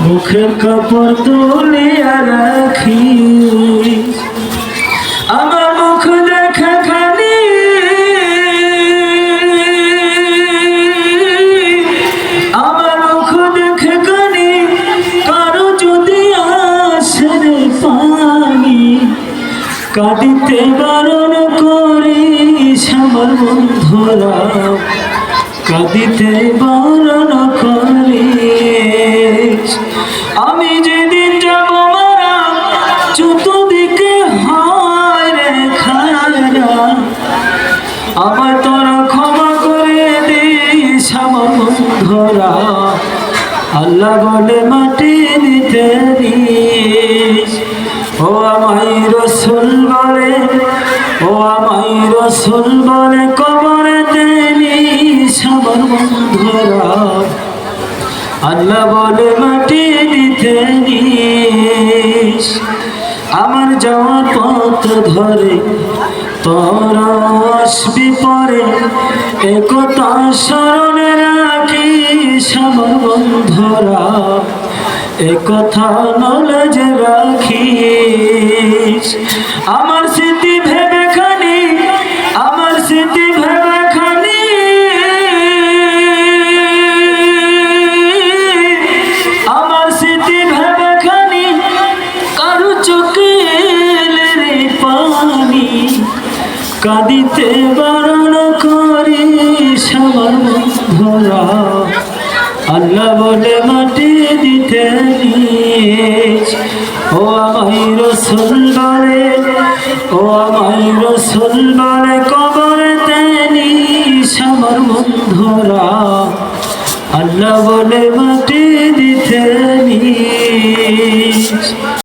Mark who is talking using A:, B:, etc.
A: মুখের কাপড় তুলিয়া রাখি আমার মুখ দেখা খালি আমার মুখ দেখে খালি কারো যদি আসে রে পানি কাঁদিতে বারণ করিস আমার বন্ধুরা কাঁদিতে বারণ করিস আমি যেদিন যাব মারা চতুর্দিকে হয় রে খারা আমার তোরা ক্ষমা করে দিস আমার বন্ধুরা আল্লাহ বলে মাটি দিতে দিস ও আমায় রসুল বলে ও আমায় রসুল বলে কবরেতে নিস আমার বন্ধুরা আল্লাহ বলে মাটি দিতে নিস আমার যাওয়ার পথ ধরে তোরা আসবি পরে একতা স্মরণে রাখিস আমার বন্ধুরা একথা নলেজ রাখিস আমার স্মৃতি ভেবে খানি আমার স্মৃতি ভেবে খানি আমার স্মৃতি ভেবে খানি কারো চোখে এলে রে পানি কাঁদিতে বারণ করিস আমার বন্ধুরা আল্লাহ বলে মাটি দিতে নিস ও আমায় রসুল বলে ও আমায় রসুল বলে কবরেতে নিস আমার বন্ধুরা আল্লাহ বলে মাটি দিতে নিস।